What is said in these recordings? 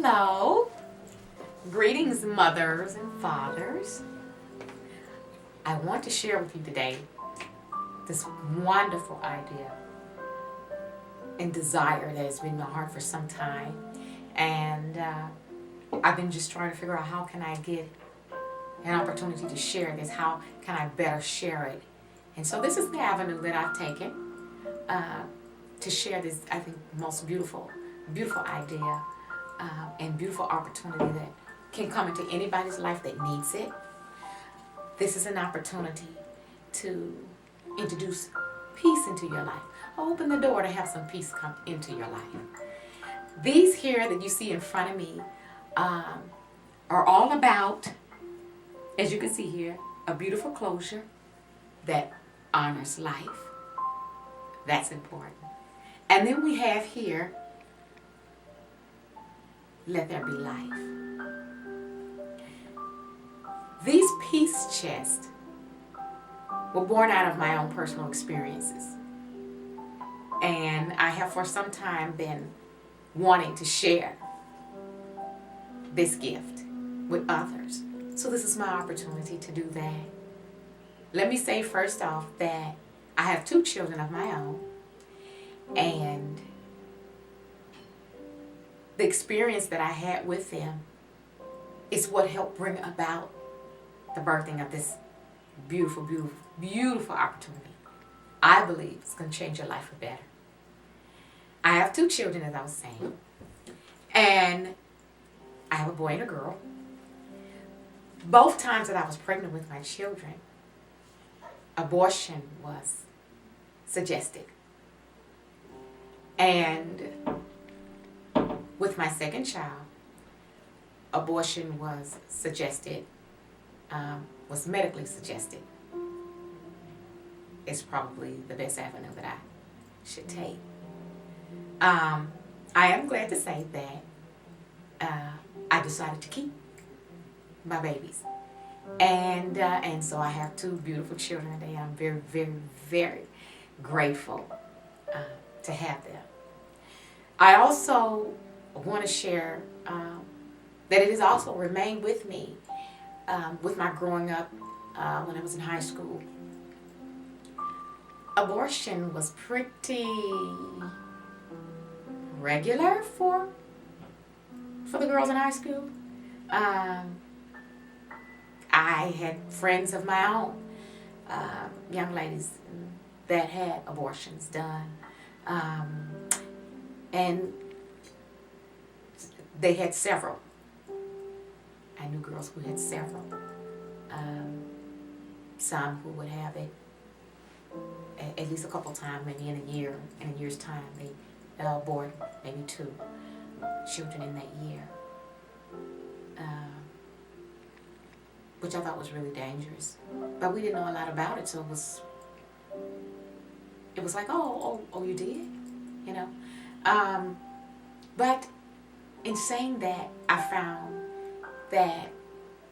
Hello. Greetings, mothers and fathers. I want to share with you today this wonderful idea and desire that has been in my heart for some time. And I've been just trying to figure out how can I get an opportunity to share this? How can I better share it? And so this is the avenue that I've taken to share this, I think, most beautiful idea and beautiful opportunity that can come into anybody's life that needs it. This is an opportunity to introduce peace into your life. Open the door to have some peace come into your life. These here that you see in front of me are all about, as you can see here, a beautiful closure that honors life. That's important. And then we have here, let there be life. These peace chests were born out of my own personal experiences. And I have for some time been wanting to share this gift with others. So this is my opportunity to do that. Let me say first off that I have 2 children of my own, and the experience that I had with them is what helped bring about the birthing of this beautiful, beautiful, beautiful opportunity. I believe it's going to change your life for better. I have 2 children, as I was saying, and I have a boy and a girl. Both times that I was pregnant with my children, abortion was suggested. And with my second child, abortion was suggested, was medically suggested. It's probably the best avenue that I should take. I am glad to say that I decided to keep my babies. And so I have 2 beautiful children today. I'm very, very, very grateful to have them. I also want to share that it has also remained with me with my growing up when I was in high school. Abortion was pretty regular for the girls in high school. I had friends of my own, young ladies that had abortions done. And they had several. I knew girls who had several. Some who would have it at least a couple times, maybe in a year's time. They abort maybe 2 children in that year. Which I thought was really dangerous. But we didn't know a lot about it, so it was like, oh, you did? You know? But in saying that, I found that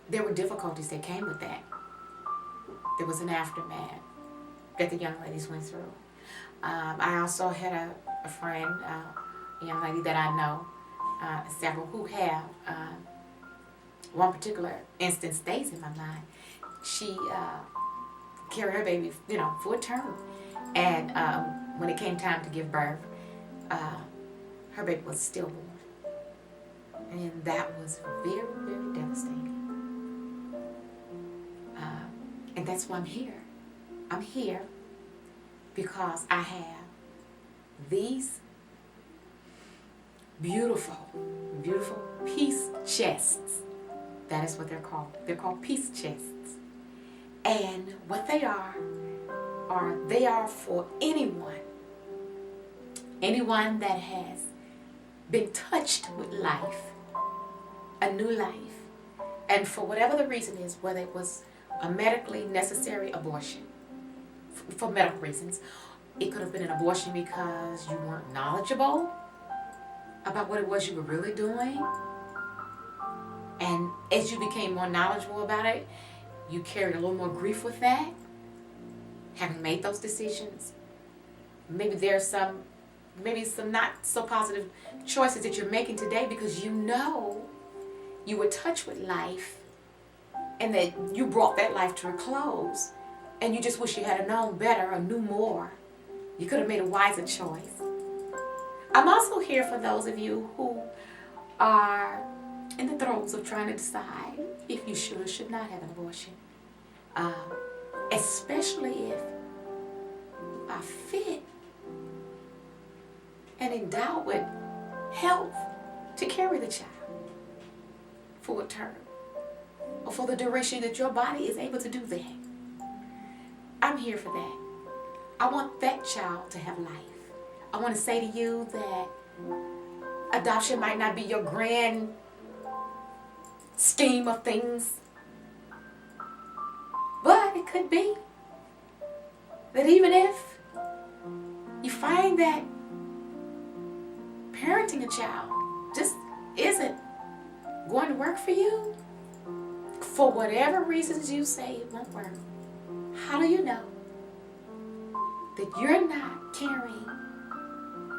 there were difficulties that came with that. There was an aftermath that the young ladies went through. I also had a friend, a young lady that I know, several who have, one particular instance stays in my mind. She carried her baby, full term. And when it came time to give birth, her baby was stillborn. And that was very, very devastating. And that's why I'm here. I'm here because I have these beautiful, beautiful peace chests. That is what they're called. They're called peace chests. And what they are for anyone that has been touched with life, a new life, and for whatever the reason is, whether it was a medically necessary abortion, for medical reasons, it could have been an abortion because you weren't knowledgeable about what it was you were really doing, and as you became more knowledgeable about it, you carried a little more grief with that, having made those decisions. Maybe there's some maybe some not so positive choices that you're making today because you know you were touched with life and that you brought that life to a close and you just wish you had known better or knew more. You could have made a wiser choice. I'm also here for those of you who are in the throes of trying to decide if you should or should not have an abortion. Especially if you are fit and endowed with health to carry the child for a term or for the duration that your body is able to do that. I'm here for that. I want that child to have life. I want to say to you that adoption might not be your grand scheme of things, but it could be that even if you find that parenting a child just isn't going to work for you, for whatever reasons you say it won't work, how do you know that you're not carrying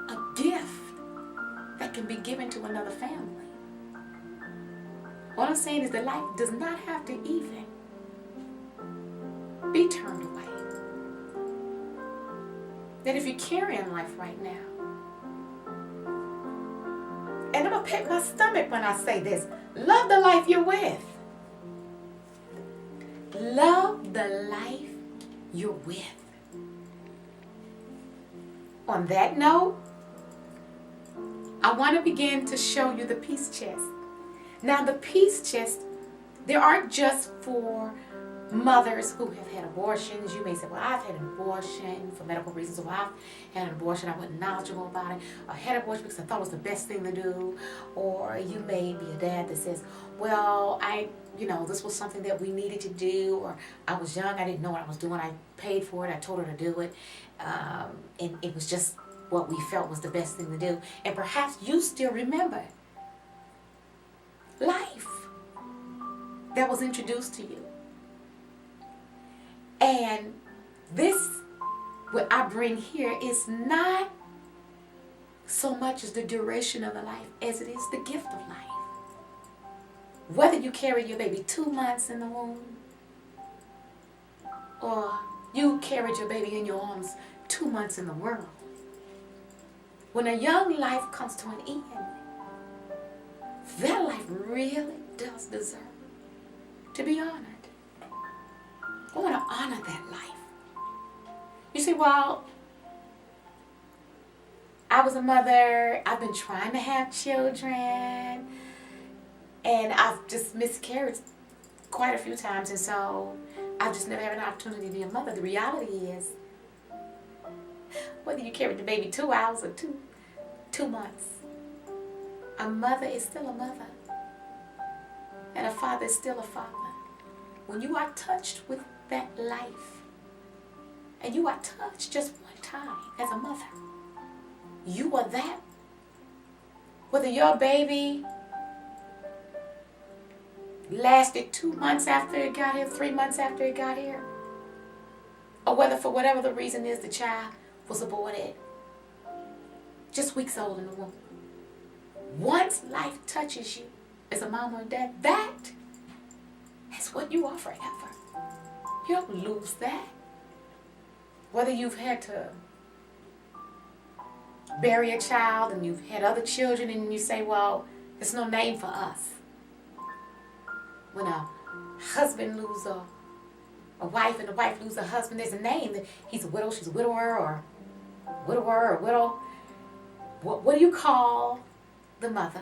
a gift that can be given to another family? What I'm saying is that life does not have to even be turned away. That if you're carrying life right now, and I'm going to pit my stomach when I say this, love the life you're with. Love the life you're with. On that note, I want to begin to show you the peace chest. Now, the peace chest, they aren't just for mothers who have had abortions. You may say, well, I've had an abortion for medical reasons, or I've had an abortion, I wasn't knowledgeable about it, or I had an abortion because I thought it was the best thing to do. Or you may be a dad that says, well, this was something that we needed to do, or I was young, I didn't know what I was doing, I paid for it, I told her to do it, and it was just what we felt was the best thing to do. And perhaps you still remember life that was introduced to you. And this, what I bring here, is not so much as the duration of the life as it is the gift of life. Whether you carry your baby 2 months in the womb, or you carried your baby in your arms 2 months in the world, when a young life comes to an end, that life really does deserve to be honored. I want to honor that life. You say, well, I was a mother, I've been trying to have children, and I've just miscarried quite a few times, and so I've just never had an opportunity to be a mother. The reality is, whether you carried the baby 2 hours or two months, a mother is still a mother, and a father is still a father. When you are touched with that life, and you are touched just one time as a mother, you are that. Whether your baby lasted 2 months after it got here, 3 months after it got here, or whether for whatever the reason is the child was aborted, just weeks old in the womb. Once life touches you as a mom or dad, that is what you are forever. You don't lose that. Whether you've had to bury a child and you've had other children and you say, well, there's no name for us. When a husband loses a wife and the wife loses a husband, there's a name. He's a widow, she's a widower, or widow. What do you call the mother?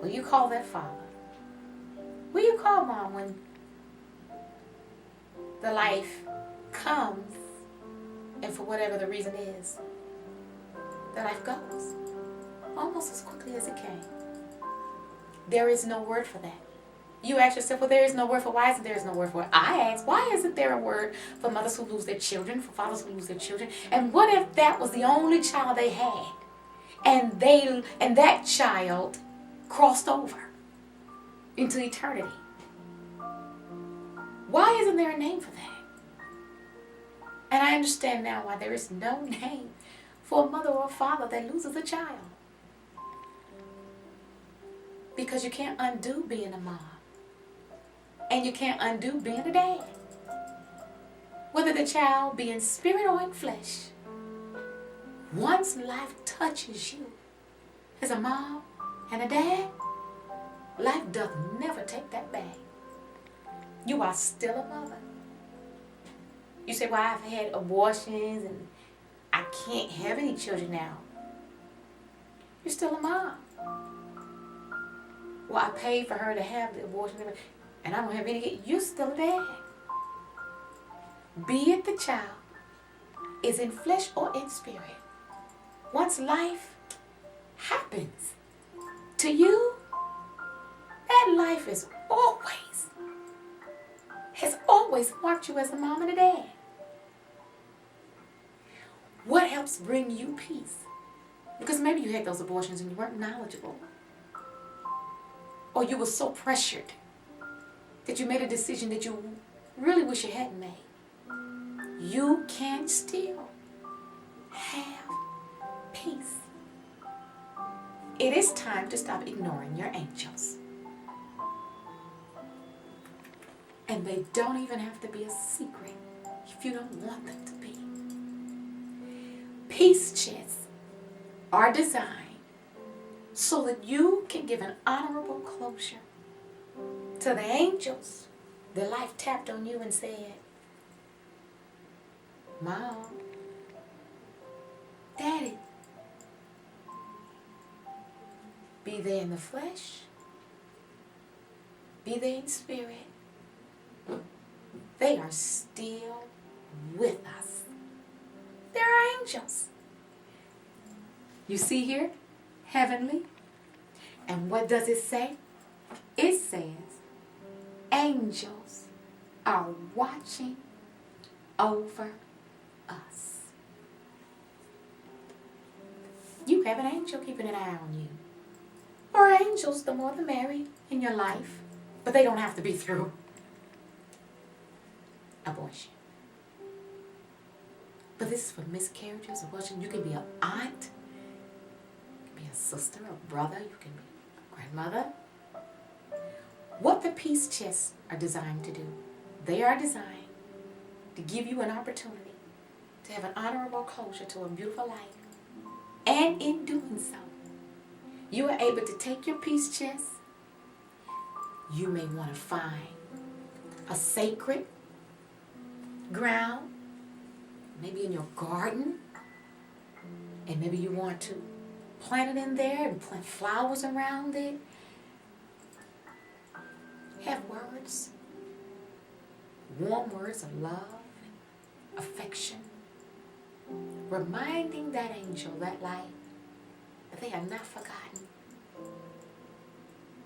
What do you call that father? What do you call mom when the life comes and for whatever the reason is, the life goes almost as quickly as it came? There is no word for that. You ask yourself, well, there is no word for why isn't there no word for it? I ask, why isn't there a word for mothers who lose their children, for fathers who lose their children? And what if that was the only child they had, and that child crossed over into eternity? Why isn't there a name for that? And I understand now why there is no name for a mother or a father that loses a child. Because you can't undo being a mom. And you can't undo being a dad. Whether the child be in spirit or in flesh. Once life touches you as a mom and a dad, life doth never take that back. You are still a mother. You say, well, I've had abortions and I can't have any children now. You're still a mom. Well, I paid for her to have the abortion and I don't have any. You're still a dad. Be it the child is in flesh or in spirit. Once life happens to you, that life has always marked you as a mom and a dad. What helps bring you peace? Because maybe you had those abortions and you weren't knowledgeable. Or you were so pressured that you made a decision that you really wish you hadn't made. You can still have peace. It is time to stop ignoring your angels. And they don't even have to be a secret if you don't want them to be. Peace chests are designed so that you can give an honorable closure to the angels that life tapped on you and said, Mom, Daddy, be they in the flesh, be they in spirit, they are still with us. They're angels. You see here, heavenly. And what does it say? It says, angels are watching over us. You have an angel keeping an eye on you. Or angels, the more the merry in your life. But they don't have to be through abortion. But this is for miscarriages, abortion. You can be an aunt, you can be a sister, a brother, you can be a grandmother. What the peace chests are designed to do, they are designed to give you an opportunity to have an honorable closure to a beautiful life. And in doing so, you are able to take your peace chest. You may want to find a sacred ground, maybe in your garden, and maybe you want to plant it in there and plant flowers around it. Have words, warm words of love, affection, reminding that angel, that light, that they are not forgotten,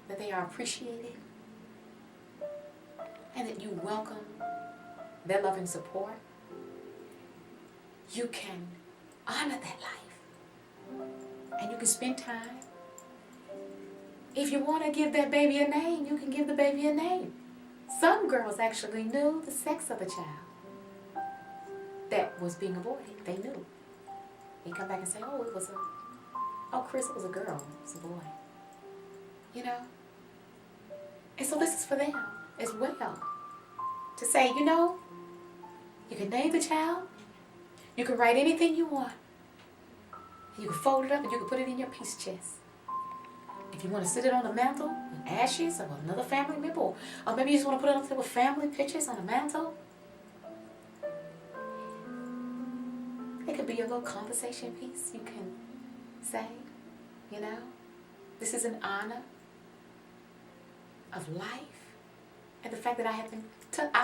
that they are appreciated, and that you welcome their love and support. You can honor that life. And you can spend time. If you want to give that baby a name, you can give the baby a name. Some girls actually knew the sex of the child that was being aborted. They knew. They come back and say, Chris, it was a girl. It was a boy. You know? And so this is for them as well. To say, you can name the child. You can write anything you want. You can fold it up and you can put it in your peace chest. If you want to sit it on the mantle with ashes of another family member, or maybe you just want to put it up there with family pictures on the mantle. It could be your little conversation piece. You can say, this is an honor of life and the fact that I've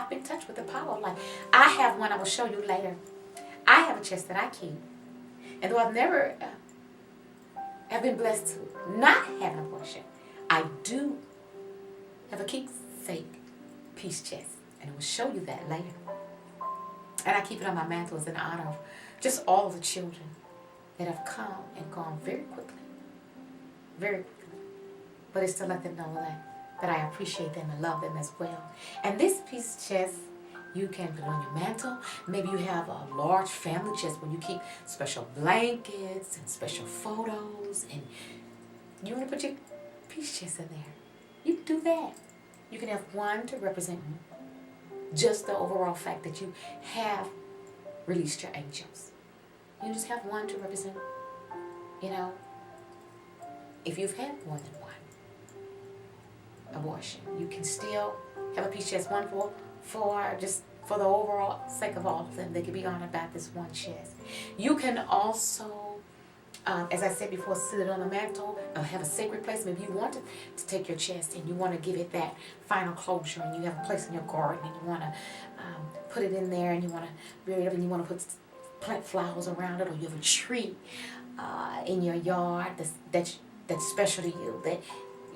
been touched with the power of life. I have one I will show you later. I have a chest that I keep. And though I've never have been blessed to not have an abortion, I do have a keepsake peace chest. And I will show you that later. And I keep it on my mantle as an honor of just all the children that have come and gone very quickly. Very quickly. But it's to let them know that I appreciate them and love them as well. And this peace chest, You can put it on your mantle. Maybe you have a large family chest where you keep special blankets and special photos, and you want to put your peace chest in there. You can do that. You can have one to represent just the overall fact that you have released your angels. You just have one to represent, you know, if you've had more than one abortion, you can still have a peace chest, one for just for the overall sake of all of them. They can be honored by this one chest. You can also, as I said before, sit it on the mantle, have a sacred place. Maybe you want to take your chest and you want to give it that final closure, and you have a place in your garden and you want to put it in there, and you want to bury it up, and you want to plant flowers around it, or you have a tree in your yard that's special to you, that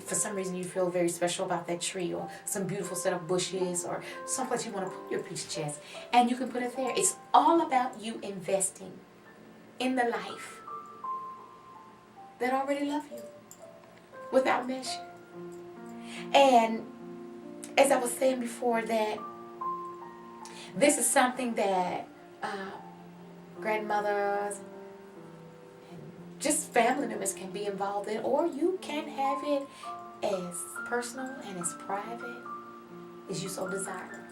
for some reason you feel very special about that tree, or some beautiful set of bushes, or someplace you want to put your peace chest, and you can put it there. It's all about you investing in the life that already love you without measure. And as I was saying before, that this is something that grandmothers and just family members can be involved in, or you can have it as personal and as private as you so desire.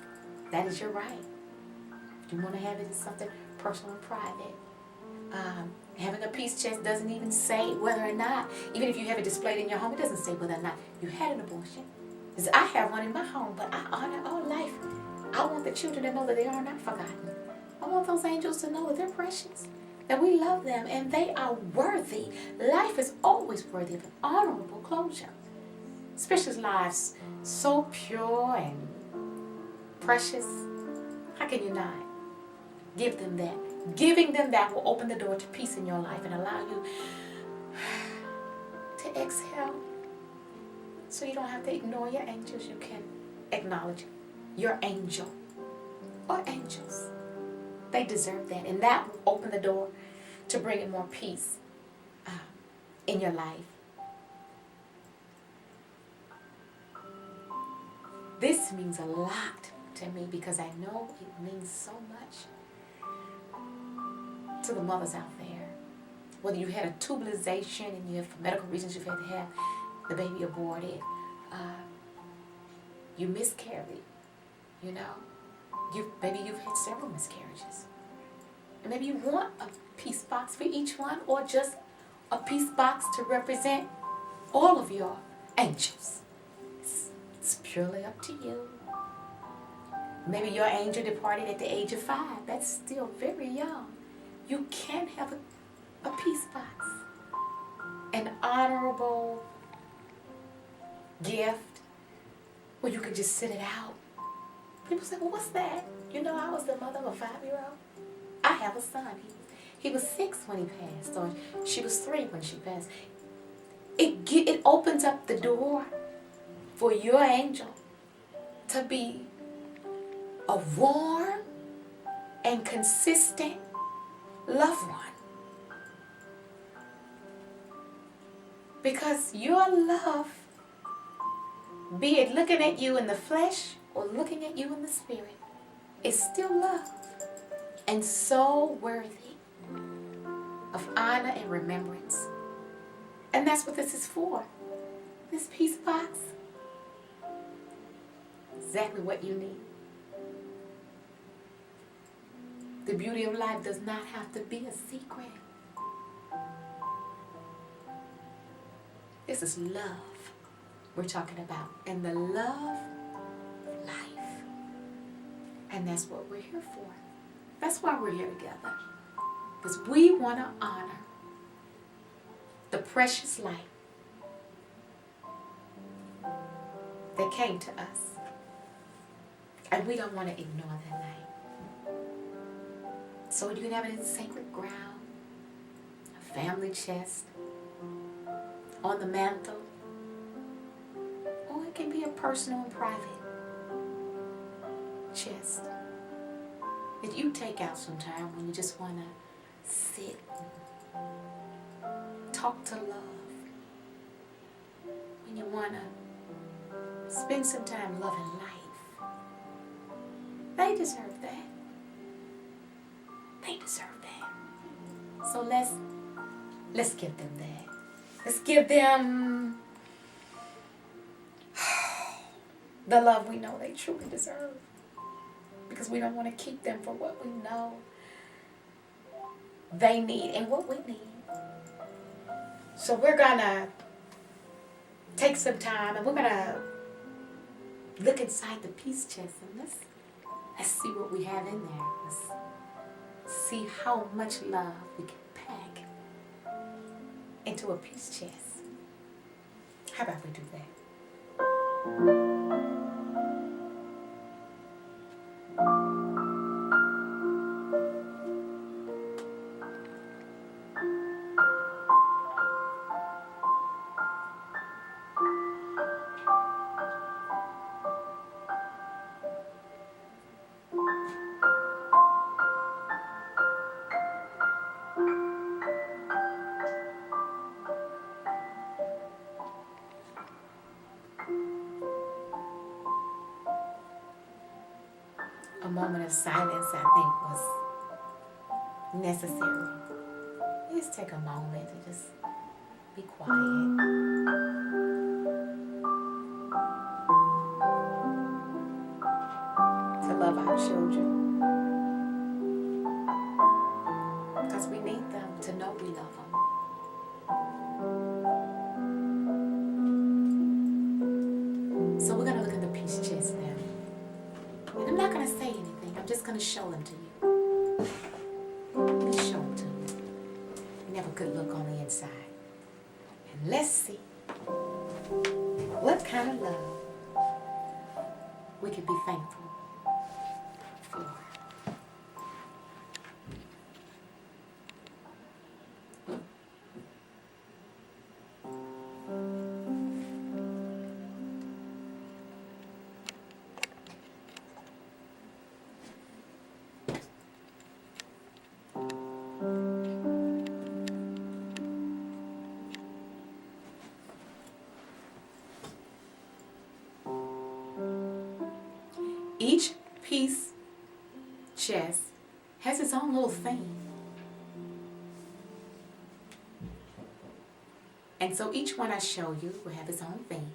That is your right. If you want to have it as something personal and private. Having a peace chest doesn't even say whether or not, even if you have it displayed in your home, it doesn't say whether or not you had an abortion. Because I have one in my home, but I honor all life. I want the children to know that they are not forgotten. I want those angels to know that they're precious, that we love them, and they are worthy. Life is always worthy of an honorable closure. Especially lives so pure and precious. How can you not give them that? Giving them that will open the door to peace in your life and allow you to exhale. So you don't have to ignore your angels. You can acknowledge your angel or angels. They deserve that. And that will open the door to bringing more peace in your life. This means a lot to me because I know it means so much to the mothers out there. Whether you had a tubalization and you have, for medical reasons, you've had to have the baby aborted, you miscarried, you know, maybe you've had several miscarriages. And maybe you want a peace box for each one, or just a peace box to represent all of your angels. It's purely up to you. Maybe your angel departed at the age of 5. That's still very young. You can have a peace box, an honorable gift where you can just sit it out. People say, well, what's that? You know, I was the mother of a 5-year-old. I have a son. He was 6 when he passed, or she was 3 when she passed. It opens up the door for your angel to be a warm and consistent loved one. Because your love, be it looking at you in the flesh or looking at you in the spirit, is still love. And so worthy of honor and remembrance. And that's what this is for. This peace box. Exactly what you need. The beauty of life does not have to be a secret. This is love we're talking about. And the love of life. And that's what we're here for. That's why we're here together. Because we want to honor the precious light that came to us. And we don't want to ignore that light. So you can have it in sacred ground, a family chest, on the mantle, or it can be a personal and private chest that you take out sometime when you just want to sit, talk to love, when you want to spend some time loving life. They deserve that. They deserve that. So let's give them that. Let's give them the love we know they truly deserve. Because we don't want to keep them for what we know they need and what we need. So we're going to take some time and we're going to look inside the peace chest and let's see what we have in there. Let's see how much love we can pack into a peace chest. How about we do that? A moment of silence, I think, was necessary. Just take a moment to just be quiet. To love our children. Because we need them to know we love them. So we're going to look at the peace chest now. And I'm not going to say anything. I'm just going to show them to you. Let me show them to you. And have a good look on the inside. And let's see what kind of love we can be thankful for. Each piece chest has its own little theme. And so each one I show you will have its own theme.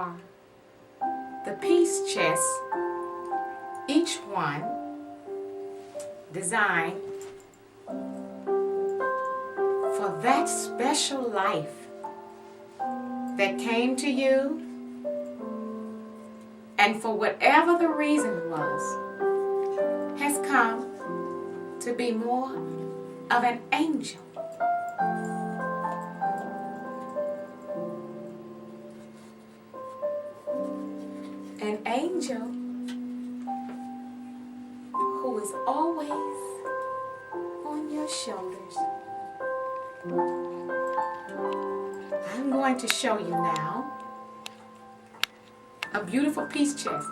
are the peace chests, each one designed for that special life that came to you, and for whatever the reason was, has come to be more of an angel. An angel who is always on your shoulders. I'm going to show you now a beautiful peace chest.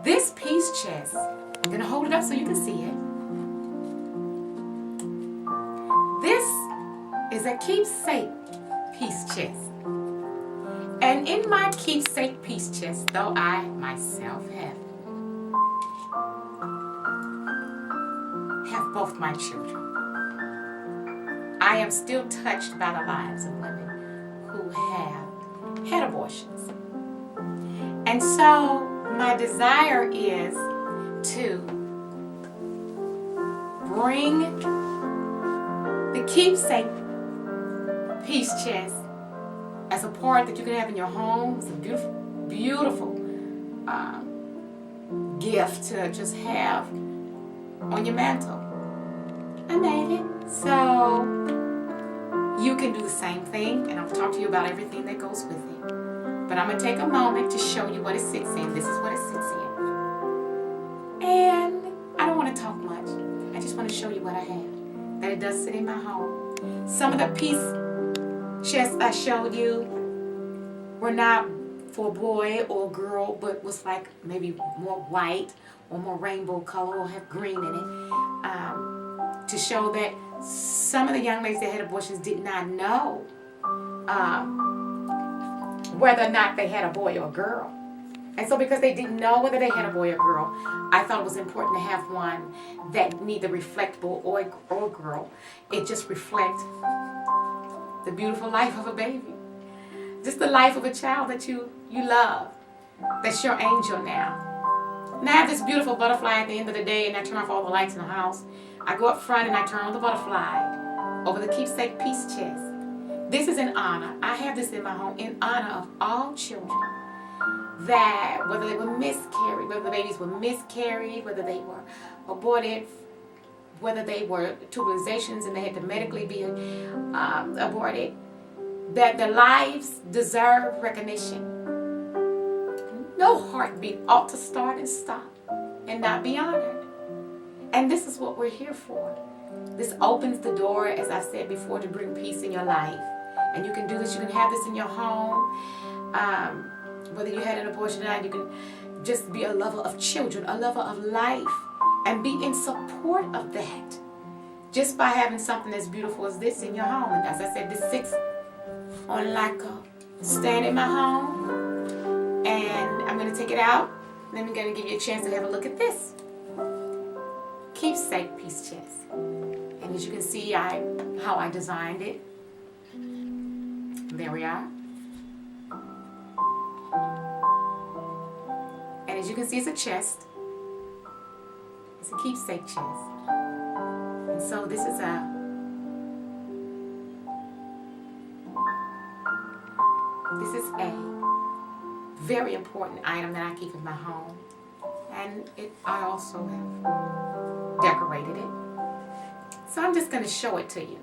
This peace chest, I'm going to hold it up so you can see it. This is a keepsake peace chest. And in my keepsake peace chest, though I myself have both my children, I am still touched by the lives of women who have had abortions. And so my desire is to bring the keepsake peace chest as a part that you can have in your home. It's a beautiful, beautiful gift to just have on your mantle. I made it. So you can do the same thing, and I'll talk to you about everything that goes with it. But I'm going to take a moment to show you what it sits in. This is what it sits in. And I don't want to talk much. I just want to show you what I have, that it does sit in my home. Some of the peace chests I showed you were not for a boy or a girl, but was like maybe more white or more rainbow color or have green in it, to show that some of the young ladies that had abortions did not know whether or not they had a boy or a girl. And so because they didn't know whether they had a boy or girl, I thought it was important to have one that neither reflect boy or girl. It just reflects the beautiful life of a baby. Just the life of a child that you love. That's your angel now. And I have this beautiful butterfly at the end of the day, and I turn off all the lights in the house. I go up front and I turn on the butterfly over the keepsake peace chest. This is in honor. I have this in my home in honor of all children that, whether they were miscarried, whether the babies were miscarried, whether they were aborted, whether they were tubalizations and they had to medically be aborted, that their lives deserve recognition. No heartbeat ought to start and stop and not be honored. And this is what we're here for. This opens the door, as I said before, to bring peace in your life. And you can do this. You can have this in your home. Whether you had an abortion or not, you can just be a lover of children, a lover of life, and be in support of that. Just by having something as beautiful as this in your home. And as I said, this sits on like a stand in my home. And I'm going to take it out. Then I'm going to give you a chance to have a look at this keepsake peace chest. And as you can see, how I designed it. There we are. And as you can see, it's a chest. It's a keepsake chest. And so this is a very important item that I keep in my home. And I also have decorated it. So I'm just going to show it to you.